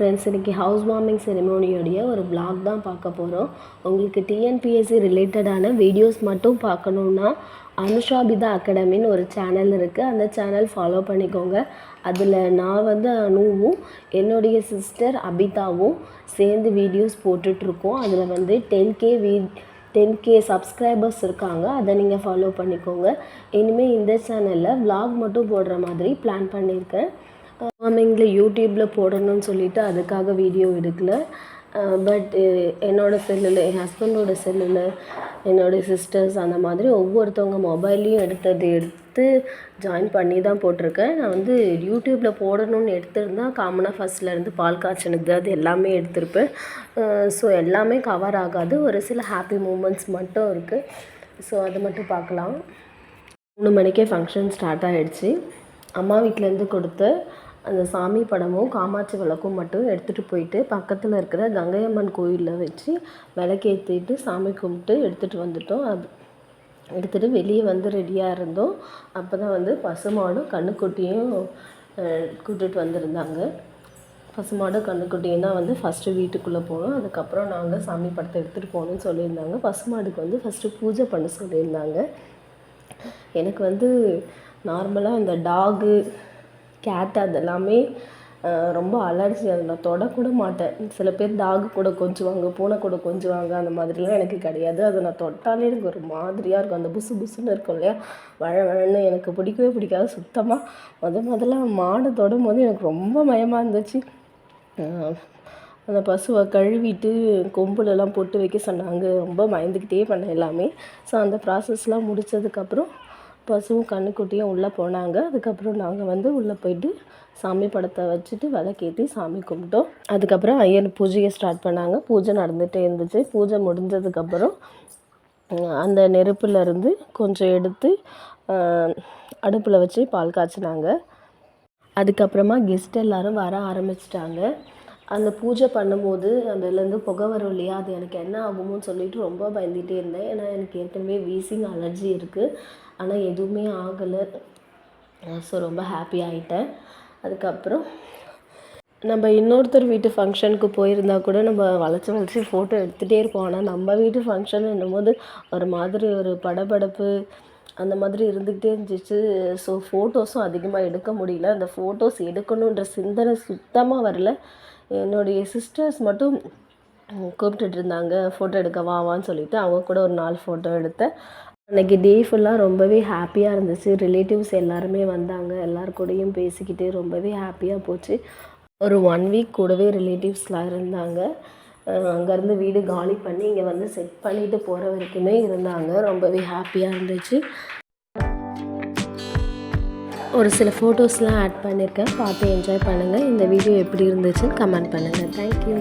Friends, இன்றைக்கி house warming செரிமோனியோடைய ஒரு vlog தான் பார்க்க போகிறோம். உங்களுக்கு டிஎன்பிஎஸ்சி ரிலேட்டடான வீடியோஸ் மட்டும் பார்க்கணுன்னா அனுஷாபிதா அகாடமின்னு ஒரு சேனல் இருக்குது. அந்த சேனல் ஃபாலோ பண்ணிக்கோங்க. அதில் நான் அனுவும் என்னுடைய சிஸ்டர் அபிதாவும் சேர்ந்து வீடியோஸ் போட்டுட்ருக்கோம். அதில் 10K சப்ஸ்கிரைபர்ஸ் இருக்காங்க. அதை நீங்கள் ஃபாலோ பண்ணிக்கோங்க. இனிமேல் இந்த சேனலில் vlog மட்டும் போடுற மாதிரி பிளான் பண்ணியிருக்கேன். வார்மிங்கில் யூடியூப்பில் போடணும்னு சொல்லிவிட்டு அதுக்காக வீடியோ எடுக்கலை. பட் என்னோடய செல்லில், என் ஹஸ்பண்டோட செல்லில், என்னோடய சிஸ்டர்ஸ் அந்த மாதிரி ஒவ்வொருத்தவங்க மொபைல்லையும் எடுத்து ஜாயின் பண்ணி தான் போட்டிருக்கேன். நான் யூடியூப்பில் போடணும்னு எடுத்திருந்தா காமனாக ஃபஸ்ட்லேருந்து பால் காய்ச்சினது அது எல்லாமே எடுத்திருப்பேன். ஸோ எல்லாமே கவர் ஆகாது. ஒரு சில ஹாப்பி மூமெண்ட்ஸ் மட்டும் இருக்குது. ஸோ அது மட்டும் பார்க்கலாம். 3 மணிக்கே ஃபங்க்ஷன் ஸ்டார்ட் ஆகிடுச்சு. அம்மா வீட்டிலேருந்து கொடுத்த அந்த சாமி படமும் காமாட்சி விளக்கும் மட்டும் எடுத்துகிட்டு போயிட்டு பக்கத்தில் இருக்கிற கங்கையம்மன் கோயிலில் வச்சு விளக்கேற்றிட்டு சாமி கும்பிட்டு எடுத்துகிட்டு வந்துட்டோம். அது எடுத்துகிட்டு வெளியே ரெடியாக இருந்தோம். அப்போ தான் பசுமாடும் கன்றுக்குட்டியும் கூட்டிகிட்டு வந்திருந்தாங்க. பசுமாடும் கன்றுக்குட்டியும் தான் ஃபஸ்ட்டு வீட்டுக்குள்ளே போனோம். அதுக்கப்புறம் நாங்கள் சாமி படத்தை எடுத்துகிட்டு போகணுன்னு சொல்லியிருந்தாங்க. பசுமாடுக்கு ஃபஸ்ட்டு பூஜை பண்ண சொல்லியிருந்தாங்க. எனக்கு நார்மலாக இந்த டாகு, கேட் அதெல்லாமே ரொம்ப அலர்ஜி. அதை நான் தொடக்கூட மாட்டேன். சில பேர் டாகு கூட கொஞ்சுவாங்க, பூனை கூட கொஞ்சுவாங்க. அந்த மாதிரிலாம் எனக்கு கிடையாது. அதை நான் தொட்டாலே எனக்கு ஒரு மாதிரியாக இருக்கும். அந்த புசு புசுன்னு இருக்கும் இல்லையா, வழன்னு எனக்கு பிடிக்கவே பிடிக்காது சுத்தமாக. முதல்ல மாடை தொடும் போது எனக்கு ரொம்ப பயமாக இருந்துச்சு. அந்த பசுவை கழுவிட்டு கொம்புலலாம் போட்டு வைக்க சொன்னாங்க. ரொம்ப பயந்துக்கிட்டே பண்ணேன் எல்லாமே. ஸோ அந்த ப்ராசஸ்லாம் முடித்ததுக்கப்புறம் பசுவும் கன்றுக்குட்டியும் உள்ளே போனாங்க. அதுக்கப்புறம் நாங்கள் உள்ளே போயிட்டு சாமி படத்தை வச்சுட்டு விளக்கேற்றி சாமி கும்பிட்டோம். அதுக்கப்புறம் ஐயர் பூஜையை ஸ்டார்ட் பண்ணாங்க. பூஜை நடந்துகிட்டே இருந்துச்சு. பூஜை முடிஞ்சதுக்கப்புறம் அந்த நெருப்புலேருந்து கொஞ்சம் எடுத்து அடுப்பில் வச்சு பால் காய்ச்சினாங்க. அதுக்கப்புறமா கெஸ்ட் எல்லோரும் வர ஆரம்பிச்சிட்டாங்க. அந்த பூஜை பண்ணும்போது அதுலேருந்து புகை வரும் இல்லையா, அது எனக்கு என்ன ஆகுமோன்னு சொல்லிட்டு ரொம்ப பயந்துகிட்டே இருந்தேன். ஏன்னா எனக்கு ஏற்கனவே வீசிங் அலர்ஜி இருக்குது. ஆனால் எதுவுமே ஆகலை. ஸோ ரொம்ப ஹாப்பி ஆகிட்டேன். அதுக்கப்புறம் நம்ம இன்னொருத்தர் வீட்டு ஃபங்க்ஷனுக்கு போயிருந்தா கூட நம்ம வளைச்சி ஃபோட்டோ எடுத்துகிட்டே இருப்போம். ஆனால் நம்ம வீட்டு ஃபங்க்ஷன் என்னும்போது ஒரு மாதிரி ஒரு படபடப்பு அந்த மாதிரி இருந்துக்கிட்டே இருந்துச்சு. ஸோ ஃபோட்டோஸும் அதிகமாக எடுக்க முடியல. அந்த ஃபோட்டோஸ் எடுக்கணுன்ற சிந்தனை சுத்தமாக வரல. என்னுடைய சிஸ்டர்ஸ் மட்டும் கூப்பிட்டுட்டு இருந்தாங்க, ஃபோட்டோ எடுக்க வான்னு சொல்லிவிட்டு. அவங்க கூட ஒரு 4 ஃபோட்டோ எடுத்தேன். அன்றைக்கி டே ஃபுல்லாக ரொம்பவே ஹாப்பியாக இருந்துச்சு. ரிலேட்டிவ்ஸ் எல்லாருமே வந்தாங்க. எல்லாருக்கூடையும் பேசிக்கிட்டு ரொம்பவே ஹாப்பியாக போச்சு. ஒரு 1 வீக் கூடவே ரிலேட்டிவ்ஸ்லாம் இருந்தாங்க. அங்கேருந்து வீடு காலி பண்ணி இங்கே செட் பண்ணிவிட்டு போகிற வரைக்குமே இருந்தாங்க. ரொம்பவே ஹாப்பியாக இருந்துச்சு. ஒரு சில ஃபோட்டோஸ்லாம் ஆட் பண்ணியிருக்கேன். பார்த்து என்ஜாய் பண்ணுங்கள். இந்த வீடியோ எப்படி இருந்துச்சுன்னு கமெண்ட் பண்ணுங்கள். தேங்க்யூ.